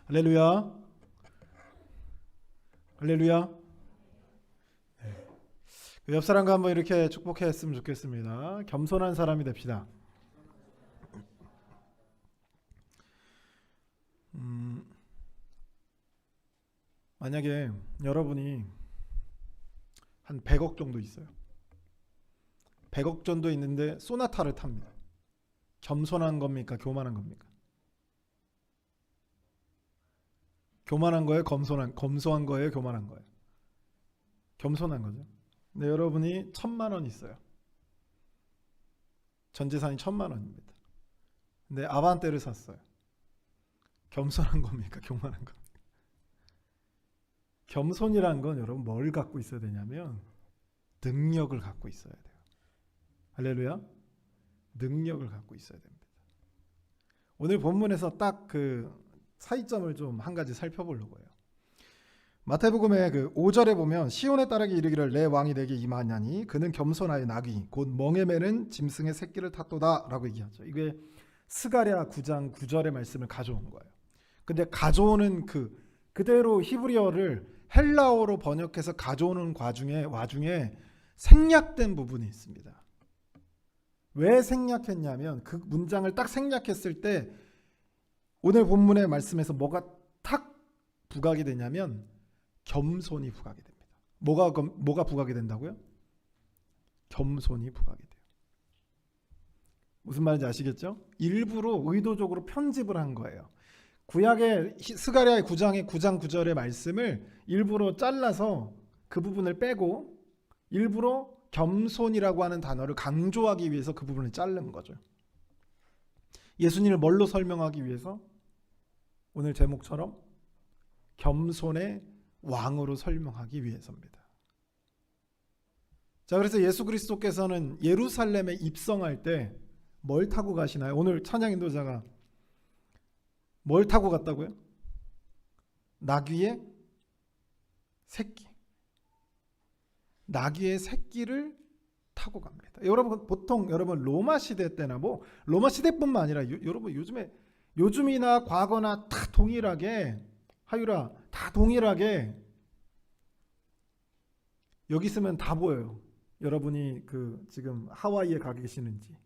할렐루야. 할렐루야. 네. 옆 사람과 한번 이렇게 축복했으면 좋겠습니다. 겸손한 사람이 됩시다. 만약에 여러분이 한 100억 정도 있어요. 100억 정도 있는데 소나타를 탑니다. 겸손한 겁니까? 교만한 겁니까? 교만한 거예요? 검소한 거예요? 교만한 거예요? 겸손한 거죠. 근데 여러분이 1,000만 원 있어요. 전 재산이 1,000만 원입니다. 근데 아반떼를 샀어요. 겸손한 겁니까? 교만한 겁니까? 겸손이란 건 여러분 뭘 갖고 있어야 되냐면 능력을 갖고 있어야 돼요. 할렐루야. 능력을 갖고 있어야 됩니다. 오늘 본문에서 딱 그 차이점을 좀 한 가지 살펴보려고 해요. 마태복음의 그 5절에 보면 시온의 딸에게 이르기를 내 왕이 내게 임하냐니 그는 겸손하여 나귀 곧 멍에 매는 짐승의 새끼를 탔도다 라고 얘기하죠. 이게 스가랴 9장 9절의 말씀을 가져온 거예요. 근데 가져오는 그대로 히브리어를 헬라어로 번역해서 가져오는 와중에 생략된 부분이 있습니다. 왜 생략했냐면 그 문장을 딱 생략했을 때 오늘 본문의 말씀에서 뭐가 탁 부각이 되냐면 겸손이 부각이 됩니다. 뭐가 부각이 된다고요? 겸손이 부각이 돼요. 무슨 말인지 아시겠죠? 일부러 의도적으로 편집을 한 거예요. 구약의 스가랴의 9장 9절의 말씀을 일부러 잘라서 그 부분을 빼고 일부러 겸손이라고 하는 단어를 강조하기 위해서 그 부분을 자른 거죠. 예수님을 뭘로 설명하기 위해서? 오늘 제목처럼 겸손의 왕으로 설명하기 위해서입니다. 자, 그래서 예수 그리스도께서는 예루살렘에 입성할 때 뭘 타고 가시나요? 오늘 찬양 인도자가 뭘 타고 갔다고요? 나귀의 새끼. 나귀의 새끼를 타고 갑니다. 여러분 보통 로마 시대 때나 로마 시대뿐만 아니라 여러분 요즘이나 과거나 다 동일하게 다 동일하게 여기 있으면 다 보여요. 여러분이 지금 하와이에 가 계시는지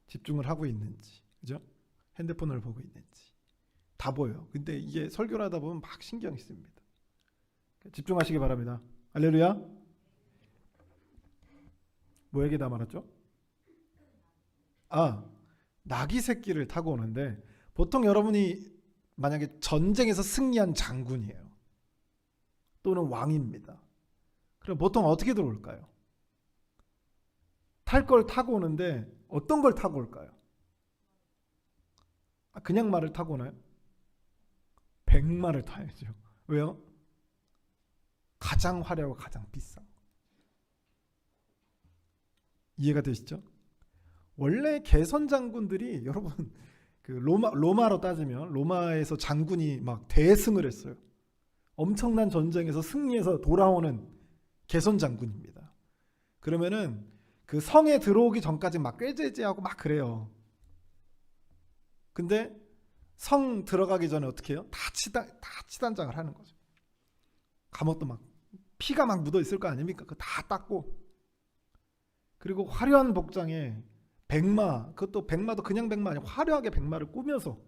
집중을 하고 있는지, 그죠? 핸드폰을 보고 있는지 다 보여요. 근데 이게 설교를 하다 보면 막 신경이 쓰입니다. 집중하시기 바랍니다. 할렐루야. 뭐 얘기 다 말았죠? 나귀 새끼를 타고 오는데 보통 여러분이 만약에 전쟁에서 승리한 장군이에요. 또는 왕입니다. 그럼 보통 어떻게 들어올까요? 탈 걸 타고 오는데 어떤 걸 타고 올까요? 그냥 말을 타고 오나요? 백마를 타야죠. 왜요? 가장 화려하고 가장 비싼 거. 이해가 되시죠? 원래 개선 장군들이 여러분 로마로 따지면 로마에서 장군이 막 대승을 했어요. 엄청난 전쟁에서 승리해서 돌아오는 개선 장군입니다. 그러면은 그 성에 들어오기 전까지 막 꾀죄죄하고 막 그래요. 근데 성 들어가기 전에 어떻게 해요? 다 치단장을 하는 거죠. 감옥도 막 피가 막 묻어 있을 거 아닙니까? 그거 다 닦고 그리고 화려한 복장에 그것도 백마도 그냥 백마 아니고 화려하게 백마를 꾸며서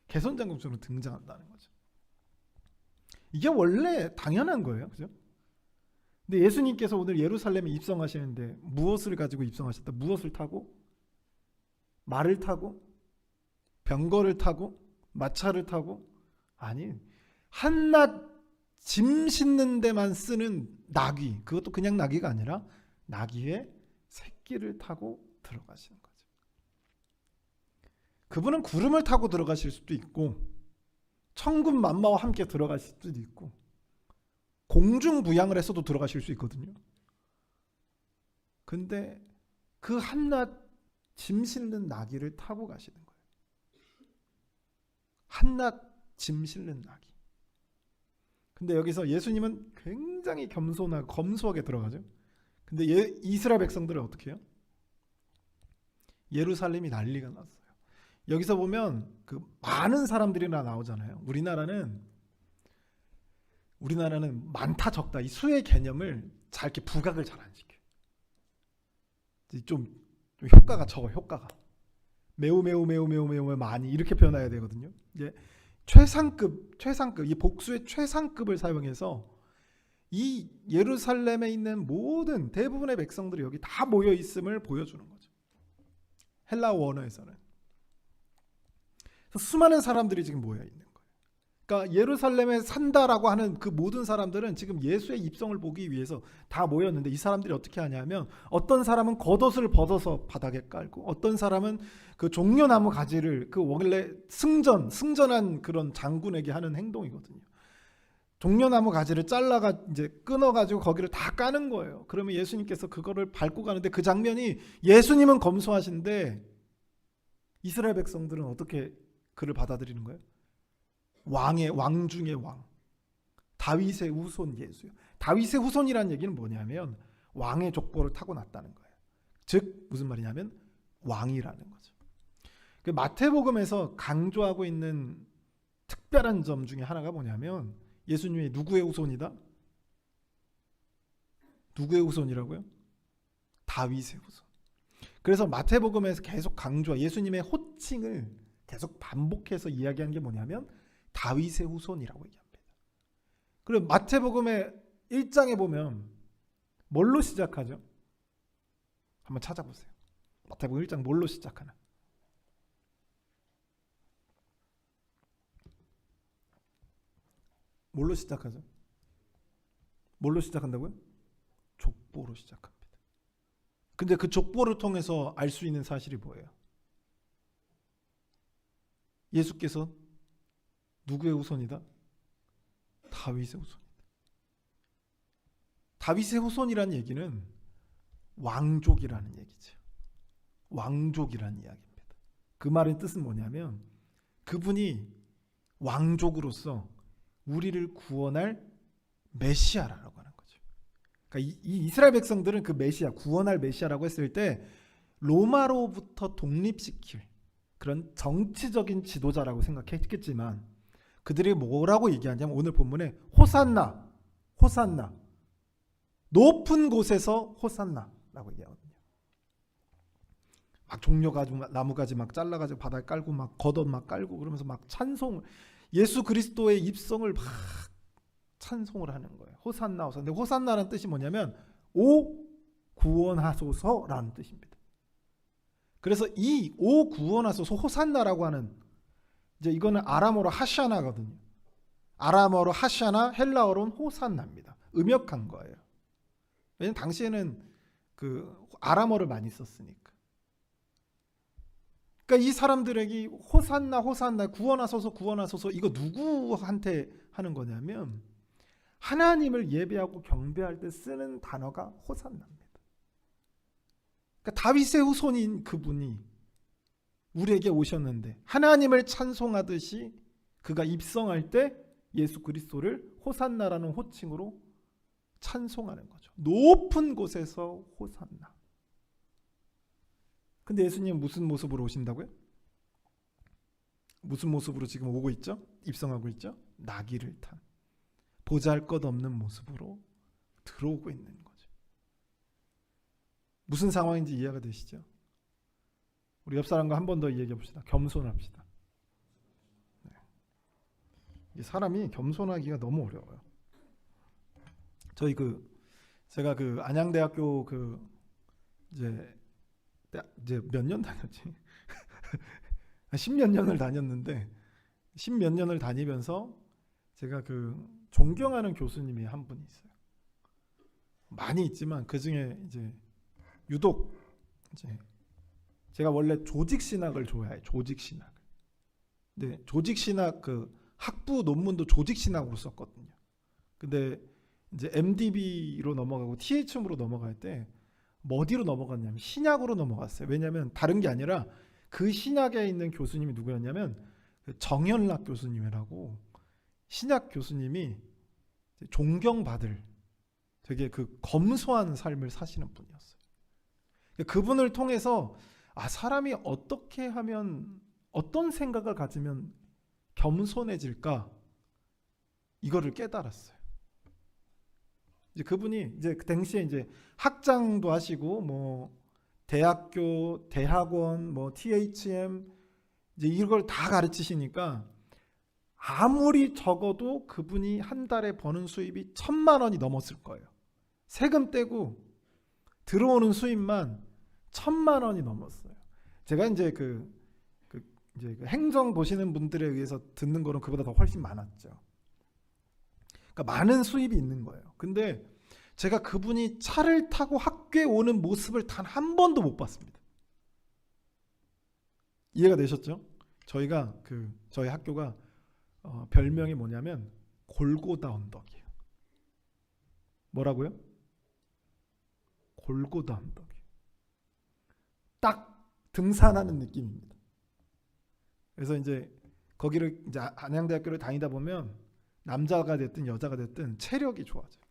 개선장군처럼 등장한다는 거죠. 이게 원래 당연한 거예요. 그죠? 근데 예수님께서 오늘 예루살렘에 입성하시는데 무엇을 가지고 입성하셨다? 무엇을 타고? 말을 타고? 병거를 타고? 마차를 타고? 아니, 한낱 짐 싣는 데만 쓰는 나귀, 그것도 그냥 나귀가 아니라 나귀의 새끼를 타고 들어가시는 거죠. 그분은 구름을 타고 들어가실 수도 있고 천군 만마와 함께 들어가실 수도 있고 공중부양을 했어도 들어가실 수 있거든요. 근데 그 한낱 짐 싣는 나귀를 타고 가시는 거예요. 한낱 짐 싣는 나귀. 근데 여기서 예수님은 굉장히 겸손하고 검소하게 들어가죠. 근데 이스라엘 백성들은 어떻게 해요? 예루살렘이 난리가 났어요. 여기서 보면 그 많은 사람들이나 나오잖아요. 우리나라는 많다 적다 이 수의 개념을 잘 이렇게 부각을 잘 안 시켜요. 좀 효과가 적어. 효과가 매우 많이 이렇게 표현해야 되거든요. 이제 최상급 이 복수의 최상급을 사용해서 이 예루살렘에 있는 모든 대부분의 백성들이 여기 다 모여 있음을 보여주는 거죠. 헬라어 원어에서는 수많은 사람들이 지금 모여 있는 거예요. 그러니까 예루살렘에 산다라고 하는 그 모든 사람들은 지금 예수의 입성을 보기 위해서 다 모였는데 이 사람들이 어떻게 하냐면 어떤 사람은 겉옷을 벗어서 바닥에 깔고 어떤 사람은 그 종려나무 가지를 그 원래 승전한 그런 장군에게 하는 행동이거든요. 종려나무 가지를 잘라가 이제 끊어가지고 거기를 다 까는 거예요. 그러면 예수님께서 그거를 밟고 가는데 그 장면이 예수님은 검소하신데 이스라엘 백성들은 어떻게 그를 받아들이는 거예요? 왕 중의 왕, 다윗의 후손 예수요. 다윗의 후손이라는 얘기는 뭐냐면 왕의 족보를 타고났다는 거예요. 즉 무슨 말이냐면 왕이라는 거죠. 그 마태복음에서 강조하고 있는 특별한 점 중에 하나가 뭐냐면 예수님이 누구의 후손이다? 누구의 후손이라고요? 다윗의 후손. 그래서 마태복음에서 계속 예수님의 호칭을 계속 반복해서 이야기하는 게 뭐냐면 다윗의 후손이라고 얘기합니다. 그리고 마태복음의 1장에 보면 뭘로 시작하죠? 한번 찾아보세요. 마태복음 1장 뭘로 시작하나? 뭘로 시작하죠? 뭘로 시작한다고요? 족보로 시작합니다. 근데 그 족보를 통해서 알 수 있는 사실이 뭐예요? 예수께서 누구의 후손이다? 다윗의 후손이다. 다윗의 후손이라는 얘기는 왕족이라는 얘기죠. 왕족이라는 이야기입니다. 그 말의 뜻은 뭐냐면 그분이 왕족으로서 우리를 구원할 메시아라고 하는 거죠. 그러니까 이 이스라엘 백성들은 그 메시아, 구원할 메시아라고 했을 때 로마로부터 독립시킬 그런 정치적인 지도자라고 생각했겠지만 그들이 뭐라고 얘기하냐면 오늘 본문에 호산나 높은 곳에서 호산나라고 얘기하거든요. 막 종려가지고 나무가지 막 잘라가지고 바닥에 깔고 막 겉옷 막 깔고 그러면서 막 찬송 예수 그리스도의 입성을 막 찬송을 하는 거예요. 호산나. 근데 호산나라는 뜻이 뭐냐면 오 구원하소서라는 뜻입니다. 그래서 이 오 구원하소서 호산나라고 하는 이제 이거는 아람어로 하샤나거든요. 아람어로 하샤나, 헬라어로는 호산나입니다. 음역한 거예요. 왜냐면 당시에는 그 아람어를 많이 썼으니까. 그러니까 이 사람들에게 호산나 구원하소서 이거 누구한테 하는 거냐면 하나님을 예배하고 경배할 때 쓰는 단어가 호산나입니다. 그러니까 다윗의 후손인 그분이 우리에게 오셨는데 하나님을 찬송하듯이 그가 입성할 때 예수 그리스도를 호산나라는 호칭으로 찬송하는 거죠. 높은 곳에서 호산나. 근데 예수님은 무슨 모습으로 오신다고요? 무슨 모습으로 지금 오고 있죠? 입성하고 있죠? 나귀를 탄 보잘것없는 모습으로 들어오고 있는 거죠. 무슨 상황인지 이해가 되시죠? 우리 옆 사람과 한 번 더 얘기해 봅시다. 겸손합시다. 네. 사람이 겸손하기가 너무 어려워요. 저희 제가 안양대학교 이제 몇 년 다녔지? 10몇 년을 다녔는데 10몇 년을 다니면서 제가 존경하는 교수님이 한 분이 있어요. 많이 있지만 그 중에 이제 유독 이제 제가 원래 조직신학을 좋아해요. 조직신학. 근데 조직신학 학부 논문도 조직신학으로 썼거든요. 근데 이제 MDB로 넘어가고 THM으로 넘어갈 때 어디로 넘어갔냐면 신약으로 넘어갔어요. 왜냐하면 다른 게 아니라 그 신약에 있는 교수님이 누구였냐면 정현락 교수님이라고 신약 교수님이 존경받을 되게 검소한 삶을 사시는 분이었어요. 그분을 통해서 사람이 어떻게 하면 어떤 생각을 가지면 겸손해질까? 이거를 깨달았어요. 이제 그분이 이제 그 당시에 이제 학장도 하시고 뭐 대학교, 대학원, 뭐 THM 이제 이걸 다 가르치시니까 아무리 적어도 그분이 한 달에 버는 수입이 1,000만 원이 넘었을 거예요. 세금 떼고 들어오는 수입만 1,000만 원이 넘었어요. 제가 이제 이제 그 행정 보시는 분들에 의해서 듣는 거는 그보다 더 훨씬 많았죠. 그러니까 많은 수입이 있는 거예요. 근데 제가 그분이 차를 타고 학교에 오는 모습을 단 한 번도 못 봤습니다. 이해가 되셨죠? 저희가 저희 학교가 별명이 뭐냐면 골고다 언덕이에요. 뭐라고요? 골고다 언덕이에요. 딱 등산하는 느낌입니다. 그래서 이제 거기를 이제 안양대학교를 다니다 보면 남자가 됐든 여자가 됐든 체력이 좋아져요.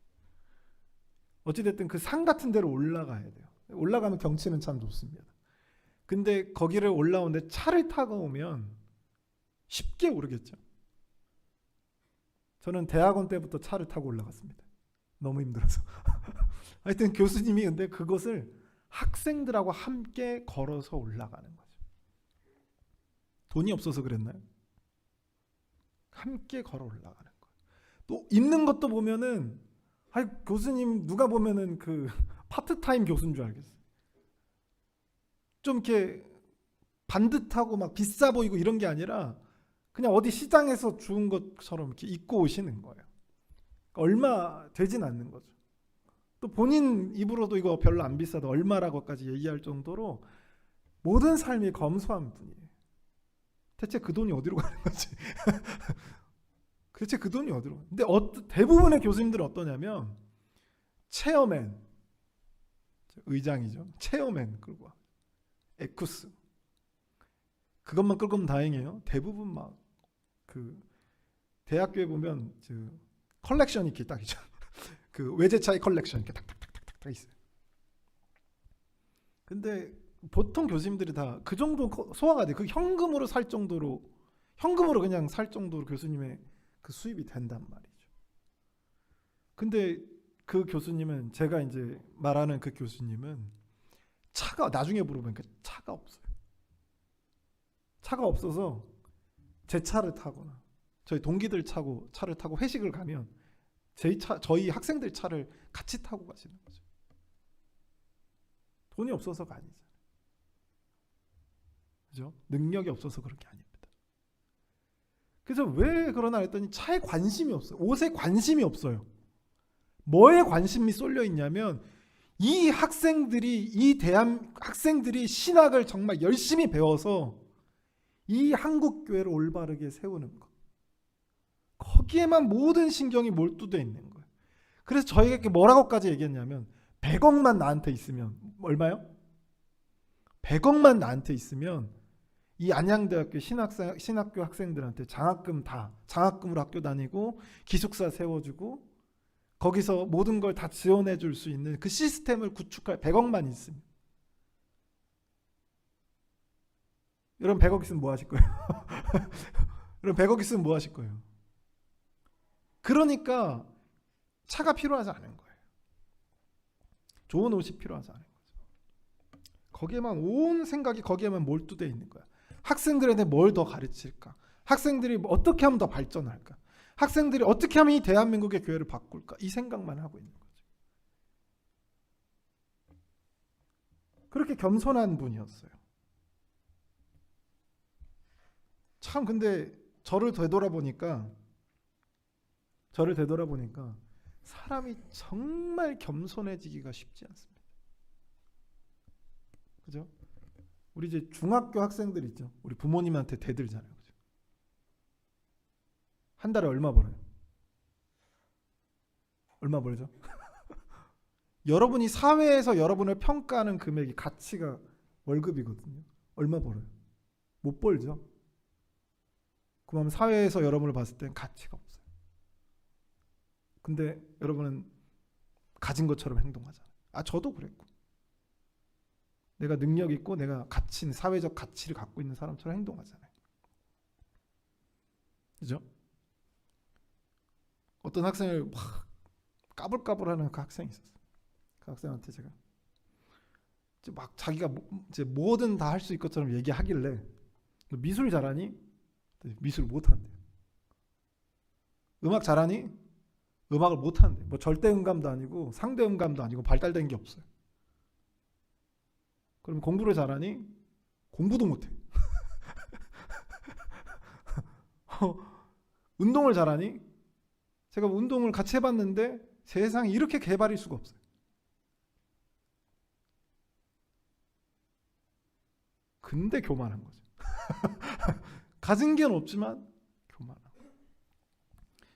어찌됐든 그 산 같은 데로 올라가야 돼요. 올라가면 경치는 참 좋습니다. 근데 거기를 올라오는데 차를 타고 오면 쉽게 오르겠죠. 저는 대학원 때부터 차를 타고 올라갔습니다. 너무 힘들어서. 하여튼 교수님이 근데 그것을 학생들하고 함께 걸어서 올라가는 거죠. 돈이 없어서 그랬나요? 함께 걸어 올라가는 거예요. 또 있는 것도 보면은 교수님 누가 보면은 그 파트타임 교수인 줄 알겠어요. 좀 이렇게 반듯하고 막 비싸 보이고 이런 게 아니라 그냥 어디 시장에서 주운 것처럼 이렇게 입고 오시는 거예요. 그러니까 얼마 되진 않는 거죠. 또 본인 입으로도 이거 별로 안 비싸다 얼마라고까지 얘기할 정도로 모든 삶이 검소한 분이에요. 대체 그 돈이 어디로 가는 거지? 대체 그 돈이 어디로? 근데 대부분의 교수님들은 어떠냐면 체어맨, 의장이죠. 체어맨 끌고 와. 에쿠스. 그것만 끌고 오면 다행이에요. 대부분 막 대학교에 보면 컬렉션이 이렇게 딱 있죠. 그 외제차의 컬렉션 이렇게 탁탁탁탁탁 있어요. 근데 보통 교수님들이 다 그 정도 소화가 돼. 그 현금으로 살 정도로 현금으로 그냥 살 정도로 교수님의 그 수입이 된단 말이죠. 근데 그 교수님은 제가 이제 말하는 그 교수님은 차가 나중에 물어보니까 차가 없어요. 차가 없어서 제 차를 타거나 저희 동기들 차를 타고 회식을 가면 저희 학생들 차를 같이 타고 가시는 거죠. 돈이 없어서가 아니잖아요. 그죠? 능력이 없어서 그런 게 아닙니다. 그래서 왜 그러나 했더니 차에 관심이 없어요. 옷에 관심이 없어요. 뭐에 관심이 쏠려 있냐면 이 학생들이 신학을 정말 열심히 배워서 이 한국 교회를 올바르게 세우는 것. 거기에만 모든 신경이 몰두되어 있는 거예요. 그래서 저희가 이렇게 뭐라고까지 얘기했냐면 100억만 나한테 있으면 얼마요? 100억만 나한테 있으면 이 안양대학교 신학교 학생들한테 장학금으로 학교 다니고 기숙사 세워주고 거기서 모든 걸 다 지원해 줄 수 있는 그 시스템을 구축할 100억만 있으면 여러분 100억 있으면 뭐 하실 거예요? 여러분 100억 있으면 뭐 하실 거예요? 그러니까 차가 필요하지 않은 거예요. 좋은 옷이 필요하지 않은 거죠. 거기에만 온 생각이 거기에만 몰두되어 있는 거야. 학생들한테 뭘 더 가르칠까? 학생들이 어떻게 하면 더 발전할까? 학생들이 어떻게 하면 이 대한민국의 교회를 바꿀까? 이 생각만 하고 있는 거죠. 그렇게 겸손한 분이었어요. 참 근데 저를 되돌아보니까 사람이 정말 겸손해지기가 쉽지 않습니다. 그죠? 우리 이제 중학교 학생들 있죠. 우리 부모님한테 대들잖아요. 그죠? 한 달에 얼마 벌어요? 얼마 벌죠? 여러분이 사회에서 여러분을 평가하는 금액이 가치가 월급이거든요. 얼마 벌어요? 못 벌죠. 그러면 사회에서 여러분을 봤을 땐 가치가 없어요. 근데 여러분은 가진 것처럼 행동하잖아요. 저도 그랬고. 내가 능력 있고 내가 사회적 가치를 갖고 있는 사람처럼 행동하잖아요. 그죠? 어떤 학생을 막 까불까불하는 그 학생이 있었어요. 그 학생한테 제가 이제 막 자기가 이제 뭐든 다 할 수 있을 것처럼 얘기하길래 너 미술 잘하니? 미술 못한대. 음악 잘하니? 음악을 못한대. 뭐 절대음감도 아니고 상대음감도 아니고 발달된 게 없어요. 그럼 공부를 잘하니? 공부도 못해. 운동을 잘하니? 제가 운동을 같이 해봤는데 세상에 이렇게 개발일 수가 없어요. 근데 교만한 거죠. 가진 게 없지만 교만한 거예요.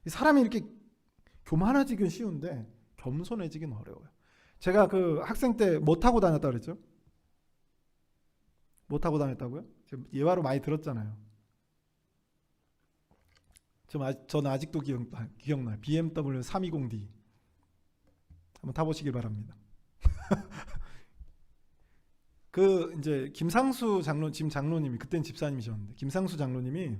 사람이 이렇게 교만해지긴 쉬운데 겸손해지긴 어려워요. 제가 그 학생 때 못하고 다녔다 그랬죠? 못하고 다녔다고요? 예화로 많이 들었잖아요. 저는 아직도 기억나요. BMW 320D 한번 타보시길 바랍니다. 그 이제 김상수 지금 장로님이 그때는 집사님이셨는데 김상수 장로님이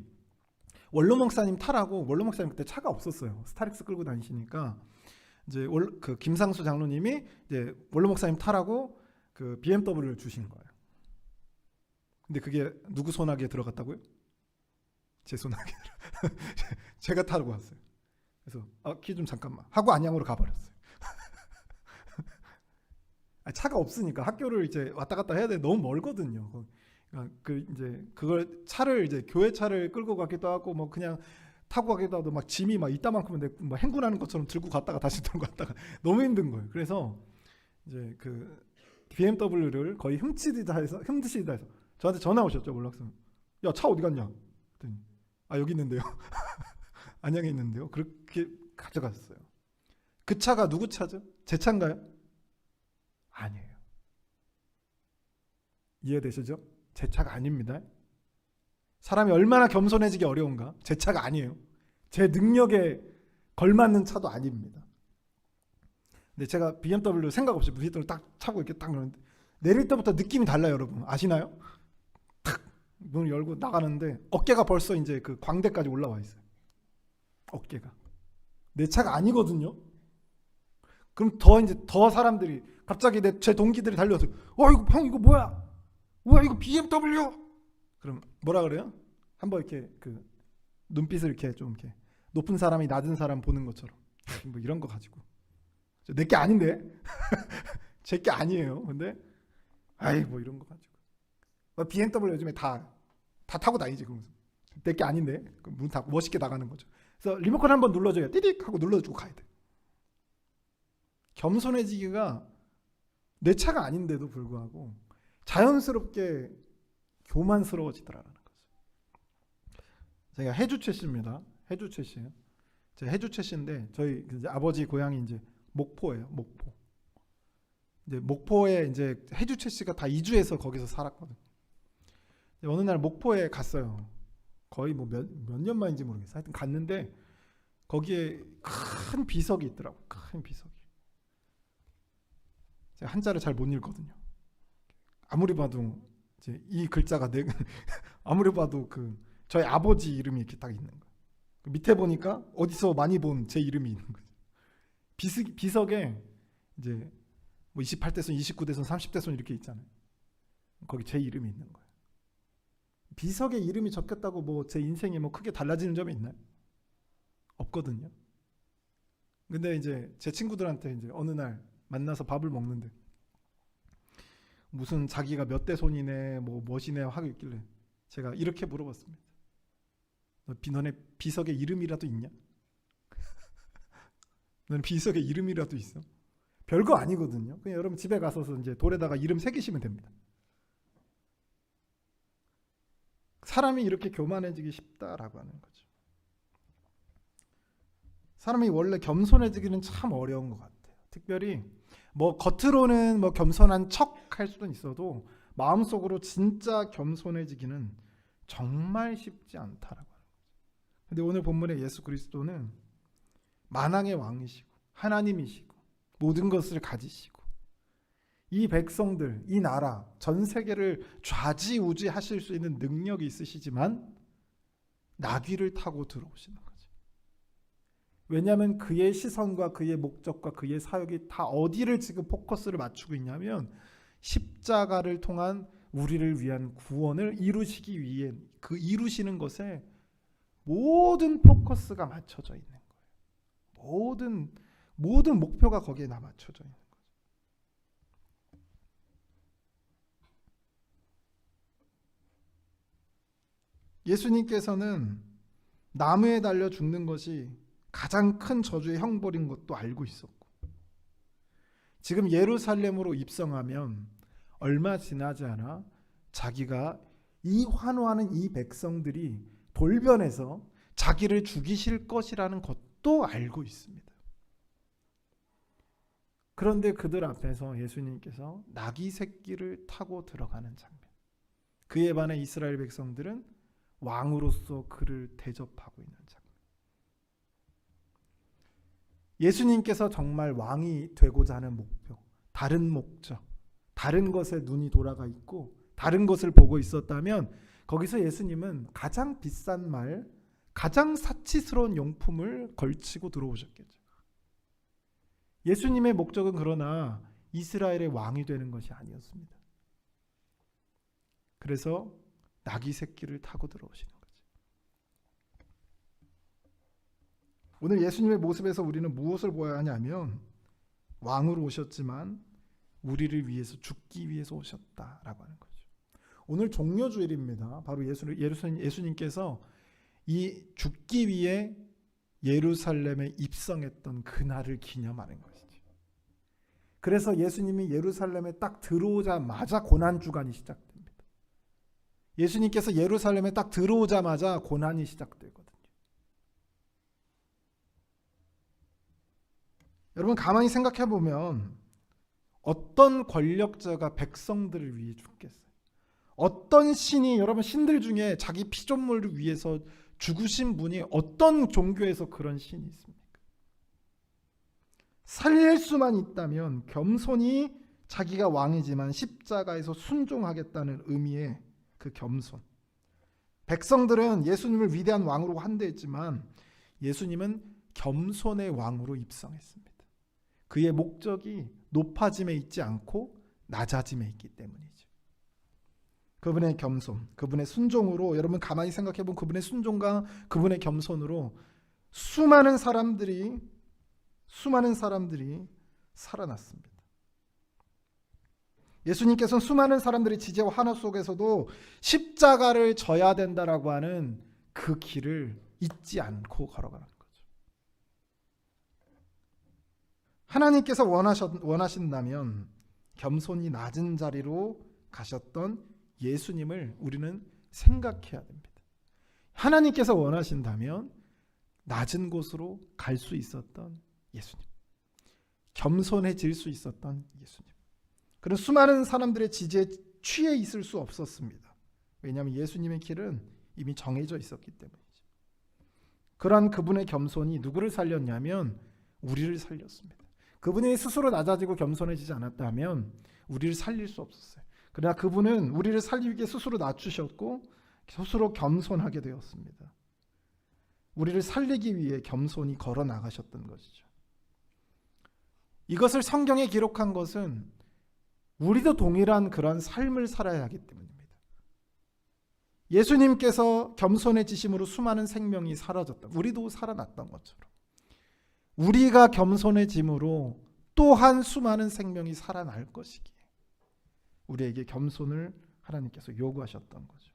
원로 목사님 타라고 원로 목사님 그때 차가 없었어요. 스타렉스 끌고 다니시니까 이제 그 김상수 장로님이 이제 원로 목사님 타라고 그 BMW를 주신 거예요. 근데 그게 누구 손아귀에 들어갔다고요? 제 손아귀에 제가 타고 왔어요. 그래서 키 좀 잠깐만 하고 안양으로 가버렸어요. 차가 없으니까 학교를 이제 왔다 갔다 해야 돼. 너무 멀거든요. 그 이제 그걸 차를 이제 교회 차를 끌고 가기도 하고 뭐 그냥 타고 가기도 하고 막 짐이 막 이따만큼은 막 행군하는 것처럼 들고 갔다가 다시 들고 갔다가 너무 힘든 거예요. 그래서 이제 그 BMW를 거의 흠치다 해서 저한테 전화 오셨죠. 몰락선. 야, 차 어디 갔냐? 그랬더니 여기 있는데요. 안양에 있는데요. 그렇게 가져갔어요. 그 차가 누구 차죠? 제 차인가요? 아니에요. 이해되시죠? 제 차가 아닙니다. 사람이 얼마나 겸손해지기 어려운가? 제 차가 아니에요. 제 능력에 걸맞는 차도 아닙니다. 근데 제가 BMW 생각 없이 BMW 딱 차고 이렇게 딱 그러는데 내릴 때부터 느낌이 달라요, 여러분. 아시나요? 탁 문을 열고 나가는데 어깨가 벌써 이제 그 광대까지 올라와 있어요. 어깨가. 내 차가 아니거든요. 그럼 더 사람들이 갑자기 제 동기들이 달려와서 이거 형 이거 뭐야? 이거 BMW? 그럼 뭐라 그래요? 한번 이렇게 그 눈빛을 이렇게 좀 이렇게 높은 사람이 낮은 사람 보는 것처럼 뭐 이런 거 가지고 내 게 아닌데 제 게 아니에요. 근데 뭐 이런 거 가지고 BMW 요즘에 다 타고 다니지. 그러면서 내 게 아닌데 문 닫고 멋있게 나가는 거죠. 그래서 리모컨 한번 눌러줘야 띠딕 하고 눌러주고 가야 돼. 겸손해지기가 내 차가 아닌데도 불구하고 자연스럽게 교만스러워지더라는 거죠. 제가 해주 최씨입니다. 해주 최씨예요. 제가 해주 최씨인데 저희 이제 아버지 고향이 이제 목포예요. 목포. 이제 목포에 이제 해주 최씨가 다 이주해서 거기서 살았거든. 어느 날 목포에 갔어요. 거의 뭐 몇 년 만인지 모르겠어요. 하여튼 갔는데 거기에 큰 비석이 있더라고. 큰 비석이. 제가 한자를 잘 못 읽거든요. 아무리 봐도 이제 이 글자가 아무리 봐도 그 저희 아버지 이름이 이렇게 딱 있는 거예요. 밑에 보니까 어디서 많이 본 제 이름이 있는 거죠. 비석에 이제 뭐 28대손, 29대손, 30대손 이렇게 있잖아요. 거기 제 이름이 있는 거예요. 비석에 이름이 적혔다고 뭐 제 인생이 뭐 크게 달라지는 점이 있나요? 없거든요. 근데 이제 제 친구들한테 이제 어느 날 만나서 밥을 먹는데 무슨 자기가 몇 대 손이네 뭐 멋이네 하고 있길래 제가 이렇게 물어봤습니다. 너네 비석에 이름이라도 있냐? 너는 비석에 이름이라도 있어? 별거 아니거든요. 그냥 여러분 집에 가서서 이제 돌에다가 이름 새기시면 됩니다. 사람이 이렇게 교만해지기 쉽다라고 하는 거죠. 사람이 원래 겸손해지기는 참 어려운 것 같아요. 특별히 뭐 겉으로는 뭐 겸손한 척 할 수는 있어도 마음속으로 진짜 겸손해지기는 정말 쉽지 않다라고 하는 거죠. 근데 오늘 본문의 예수 그리스도는 만왕의 왕이시고 하나님이시고 모든 것을 가지시고 이 백성들, 이 나라, 전 세계를 좌지우지하실 수 있는 능력이 있으시지만 나귀를 타고 들어오시는 거죠. 왜냐하면 그의 시선과 그의 목적과 그의 사역이 다 어디를 지금 포커스를 맞추고 있냐면 십자가를 통한 우리를 위한 구원을 이루시기 위해 그 이루시는 것에 모든 포커스가 맞춰져 있는 거예요. 모든 목표가 거기에 다 맞춰져 있는 거죠. 예수님께서는 나무에 달려 죽는 것이 가장 큰 저주의 형벌인 것도 알고 있었고, 지금 예루살렘으로 입성하면 얼마 지나지 않아 자기가 이 환호하는 이 백성들이 돌변해서 자기를 죽이실 것이라는 것도 알고 있습니다. 그런데 그들 앞에서 예수님께서 나귀 새끼를 타고 들어가는 장면, 그에 반해 이스라엘 백성들은 왕으로서 그를 대접하고 있는 장면. 예수님께서 정말 왕이 되고자 하는 목표, 다른 목적, 다른 것에 눈이 돌아가 있고 다른 것을 보고 있었다면 거기서 예수님은 가장 비싼 말, 가장 사치스러운 용품을 걸치고 들어오셨겠죠. 예수님의 목적은 그러나 이스라엘의 왕이 되는 것이 아니었습니다. 그래서 나귀 새끼를 타고 들어오시는 거죠. 오늘 예수님의 모습에서 우리는 무엇을 보아야 하냐면 왕으로 오셨지만 우리를 위해서 죽기 위해서 오셨다라고 하는 거죠. 오늘 종려주일입니다. 바로 예수님께서 이 죽기 위해 예루살렘에 입성했던 그날을 기념하는 것이죠. 그래서 예수님이 예루살렘에 딱 들어오자마자 고난주간이 시작됩니다. 예수님께서 예루살렘에 딱 들어오자마자 고난이 시작되거든요. 여러분 가만히 생각해 보면 어떤 권력자가 백성들을 위해 죽겠어요? 어떤 신이, 여러분 신들 중에 자기 피조물을 위해서 죽으신 분이 어떤 종교에서 그런 신이 있습니까? 살릴 수만 있다면 겸손히 자기가 왕이지만 십자가에서 순종하겠다는 의미의 그 겸손. 백성들은 예수님을 위대한 왕으로 환대했지만 예수님은 겸손의 왕으로 입성했습니다. 그의 목적이 높아짐에 있지 않고 낮아짐에 있기 때문이죠. 그분의 겸손, 그분의 순종으로, 여러분 가만히 생각해 보면 그분의 순종과 그분의 겸손으로 수많은 사람들이 살아났습니다. 예수님께서는 수많은 사람들의 지제와 환호 속에서도 십자가를 져야 된다라고 하는 그 길을 잊지 않고 걸어가는 거죠. 하나님께서 원하신다면 겸손히 낮은 자리로 가셨던 예수님을 우리는 생각해야 됩니다. 하나님께서 원하신다면 낮은 곳으로 갈 수 있었던 예수님, 겸손해질 수 있었던 예수님, 그런 수많은 사람들의 지지에 취해 있을 수 없었습니다. 왜냐하면 예수님의 길은 이미 정해져 있었기 때문이죠. 그러한 그분의 겸손이 누구를 살렸냐면 우리를 살렸습니다. 그분이 스스로 낮아지고 겸손해지지 않았다면 우리를 살릴 수 없었어요. 그러나 그분은 우리를 살리기 위해 스스로 낮추셨고 스스로 겸손하게 되었습니다. 우리를 살리기 위해 겸손히 걸어 나가셨던 것이죠. 이것을 성경에 기록한 것은 우리도 동일한 그런 삶을 살아야 하기 때문입니다. 예수님께서 겸손해지심으로 수많은 생명이 사라졌다. 우리도 살아났던 것처럼 우리가 겸손해짐으로 또한 수많은 생명이 살아날 것이기에 우리에게 겸손을 하나님께서 요구하셨던 거죠.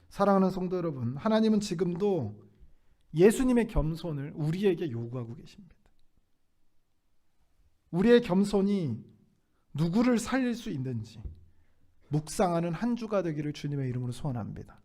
사랑하는 성도 여러분, 하나님은 지금도 예수님의 겸손을 우리에게 요구하고 계십니다. 우리의 겸손이 누구를 살릴 수 있는지 묵상하는 한 주가 되기를 주님의 이름으로 소원합니다.